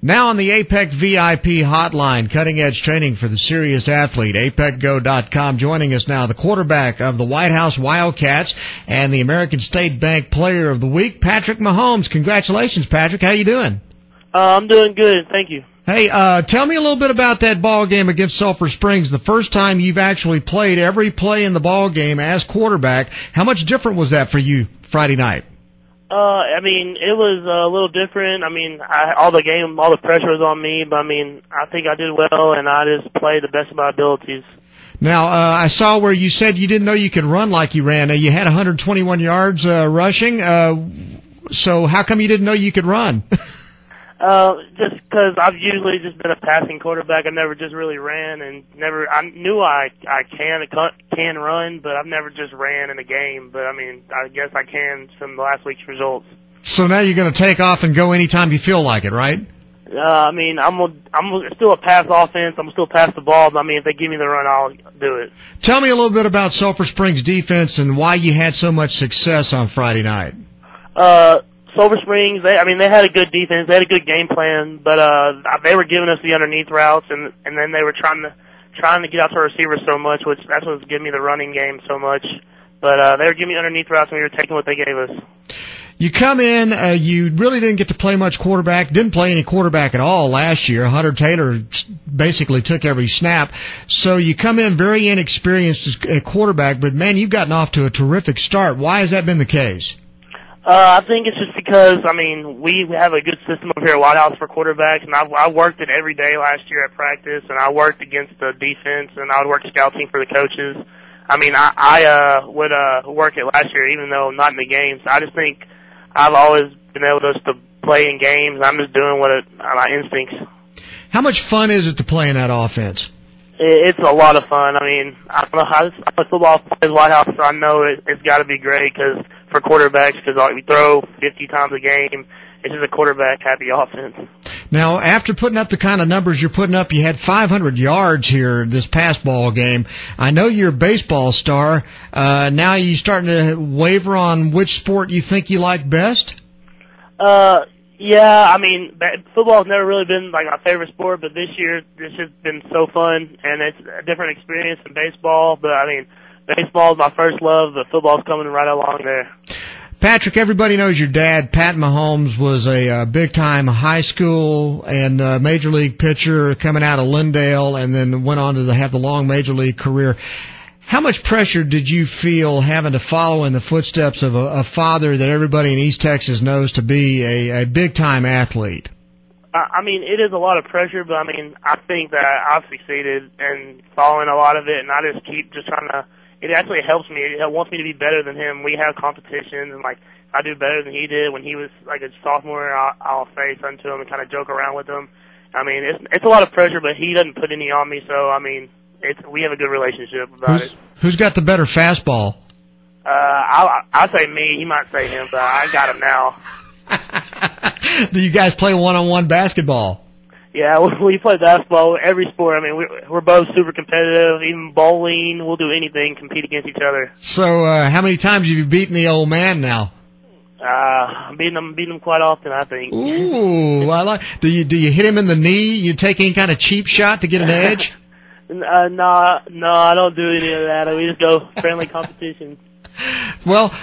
Now on the APEC VIP hotline, cutting-edge training for the serious athlete, apecgo.com. Joining us now, the quarterback of the White House Wildcats and the American State Bank Player of the Week, Patrick Mahomes. Congratulations, Patrick. How you doing? I'm doing good, thank you. Hey, tell me a little bit about that ball game against Sulphur Springs. The first time you've actually played every play in the ball game as quarterback. How much different was that for you Friday night? It was a little different. All the pressure was on me, but I think I did well, and I just played the best of my abilities. Now, I saw where you said you didn't know you could run like you ran. You had 121 yards rushing. So how come you didn't know you could run? Just because I've usually just been a passing quarterback. I never just really ran, and I knew I can run, but I've never just ran in a game. But I guess I can from last week's results. So now you're going to take off and go anytime you feel like it, right? I'm still a pass offense. I'm still pass the ball. But if they give me the run, I'll do it. Tell me a little bit about Sulphur Springs defense and why you had so much success on Friday night. Sulphur Springs, they had a good defense. They had a good game plan, but they were giving us the underneath routes, and then they were trying to get out to our receivers so much, which that's what was giving me the running game so much. But they were giving me underneath routes, and we were taking what they gave us. You come in, you really didn't get to play much quarterback, didn't play any quarterback at all last year. Hunter Taylor basically took every snap. So you come in very inexperienced as a quarterback, but man, you've gotten off to a terrific start. Why has that been the case? I think it's just because, we have a good system up here at White House for quarterbacks, and I worked it every day last year at practice, and I worked against the defense, and I would work scout team for the coaches. I would work it last year, even though not in the games. I just think I've always been able to play in games. I'm just doing my instincts. How much fun is it to play in that offense? It's a lot of fun. I don't know how I'm a football player at White House, so I know it's got to be great for quarterbacks, because we throw 50 times a game. It's just a quarterback-happy offense. Now, after putting up the kind of numbers you're putting up, you had 500 yards here this past ball game. I know you're a baseball star. Now you starting to waver on which sport you think you like best? Yeah, football's never really been my favorite sport, but this year it's just been so fun, and it's a different experience than baseball. But baseball is my first love, but football's coming right along there. Patrick, everybody knows your dad, Pat Mahomes, was a big-time high school and major league pitcher coming out of Lindale, and then went on to have the long major league career. How much pressure did you feel having to follow in the footsteps of a father that everybody in East Texas knows to be a big-time athlete? It is a lot of pressure, but I think that I've succeeded in following a lot of it, and I just keep trying to. It actually helps me. It wants me to be better than him. We have competitions, and if I do better than he did when he was a sophomore, I'll say something to him and kind of joke around with him. It's a lot of pressure, but he doesn't put any on me, so we have a good relationship about it. Who's got the better fastball? I'll say me. He might say him, but I got him now. Do you guys play one-on-one basketball? Yeah, we play basketball. Every sport. We're both super competitive. Even bowling, we'll do anything, compete against each other. So, how many times have you beaten the old man now? I'm beating him quite often, I think. Ooh, I like. Do you hit him in the knee? You take any kind of cheap shot to get an edge? No, I don't do any of that. We just go friendly competition. Well,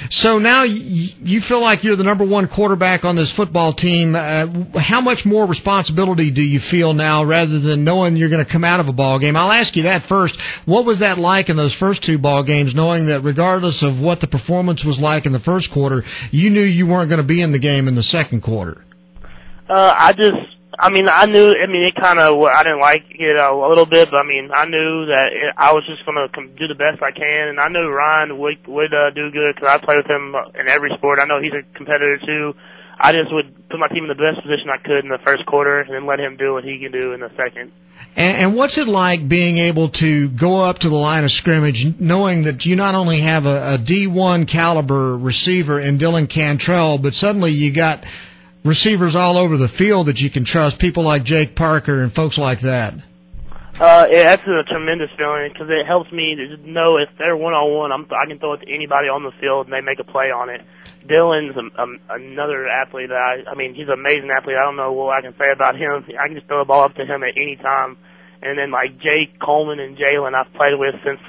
so now you feel like you're the number one quarterback on this football team. How much more responsibility do you feel now rather than knowing you're going to come out of a ball game? I'll ask you that first. What was that like in those first two ball games, knowing that regardless of what the performance was like in the first quarter, you knew you weren't going to be in the game in the second quarter? I knew, it kind of, I didn't like it a little bit, but I knew that I was just going to do the best I can, and I knew Ryan would do good because I play with him in every sport. I know he's a competitor too. I just would put my team in the best position I could in the first quarter and then let him do what he can do in the second. And what's it like being able to go up to the line of scrimmage knowing that you not only have a D1 caliber receiver in Dylan Cantrell, but suddenly you got receivers all over the field that you can trust, people like Jake Parker and folks like that? That's a tremendous feeling because it helps me to just know if they're one-on-one, I can throw it to anybody on the field and they make a play on it. Dylan's another athlete that I mean, he's an amazing athlete. I don't know what I can say about him. I can just throw the ball up to him at any time. And then like Jake Coleman and Jalen, I've played with since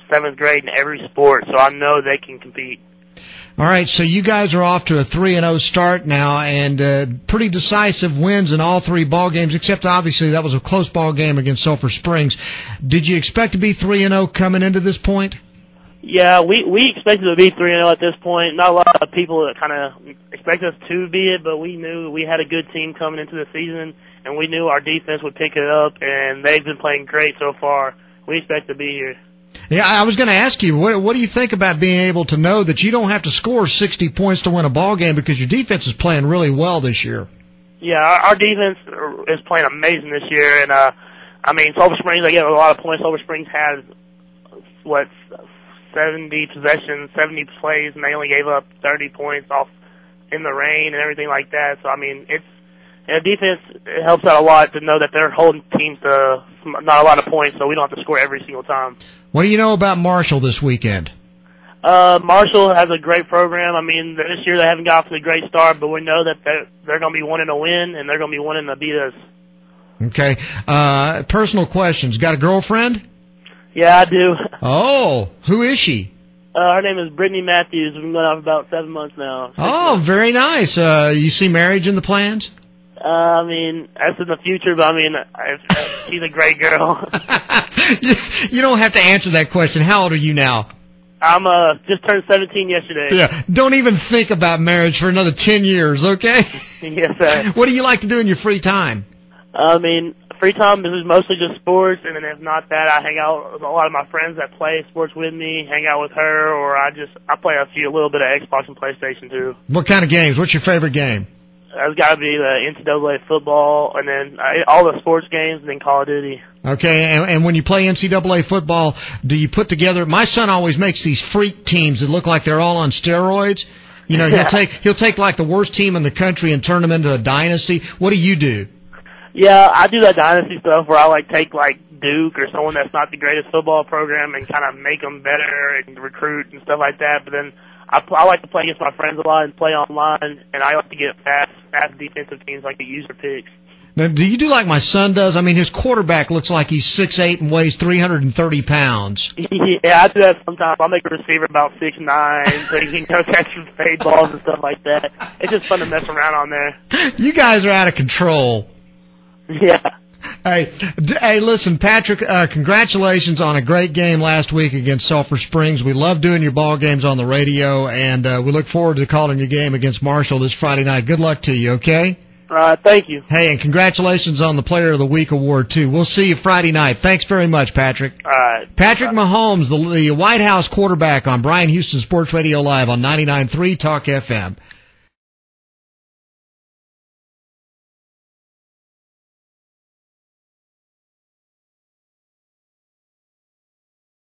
7th grade in every sport, so I know they can compete. All right, so you guys are off to a 3-0 start now, and pretty decisive wins in all 3 ball games, except obviously that was a close ball game against Sulphur Springs. Did you expect to be 3-0 coming into this point? Yeah, we expected to be 3-0 at this point. Not a lot of people that kind of expect us to be it, but we knew we had a good team coming into the season, and we knew our defense would pick it up, and they've been playing great so far. We expect to be here. Yeah, I was going to ask you, what do you think about being able to know that you don't have to score 60 points to win a ball game because your defense is playing really well this year? Yeah, our defense is playing amazing this year, and I mean, Sulphur Springs, they get a lot of points. Sulphur Springs had 70 possessions, 70 plays, and they only gave up 30 points off in the rain and everything like that. So I mean, defense, it helps out a lot to know that they're holding teams to not a lot of points, so we don't have to score every single time. What do you know about Marshall this weekend? Marshall has a great program. I mean, this year they haven't got off to a great start, but we know that they're going to be wanting to win, and they're going to be wanting to beat us. Okay. Personal questions. Got a girlfriend? Yeah, I do. Oh, who is she? Her name is Brittany Matthews. We've been going on for about 7 months now. Oh, very nice. You see marriage in the plans? I mean, that's in the future, but I mean, she's a great girl. You don't have to answer that question. How old are you now? I'm just turned 17 yesterday. Yeah. Don't even think about marriage for another 10 years, okay? Yes, sir. What do you like to do in your free time? I mean, free time is mostly just sports, and then if not that, I hang out with a lot of my friends that play sports with me, hang out with her, or I play a little bit of Xbox and PlayStation too. What kind of games? What's your favorite game? That's got to be the NCAA football, and then all the sports games, and then Call of Duty. Okay, and when you play NCAA football, do you put together? My son always makes these freak teams that look like they're all on steroids. You know, he'll take like the worst team in the country and turn them into a dynasty. What do you do? Yeah, I do that dynasty stuff where I take Duke or someone that's not the greatest football program and kind of make them better and recruit and stuff like that. But then I like to play against my friends a lot and play online, and I like to get fast defensive teams like the user picks. Now, do you do like my son does? I mean, his quarterback looks like he's 6'8" and weighs 330 pounds. Yeah, I do that sometimes. I'll make a receiver about 6'9", so he can catch some fade balls and stuff like that. It's just fun to mess around on there. You guys are out of control. Yeah. Hey, listen, Patrick, congratulations on a great game last week against Sulphur Springs. We love doing your ball games on the radio, and we look forward to calling your game against Marshall this Friday night. Good luck to you, okay? All right, thank you. Hey, and congratulations on the Player of the Week award, too. We'll see you Friday night. Thanks very much, Patrick. All right. Patrick Mahomes, the White House quarterback on Bryan Houston Sports Radio Live on 99.3 Talk FM.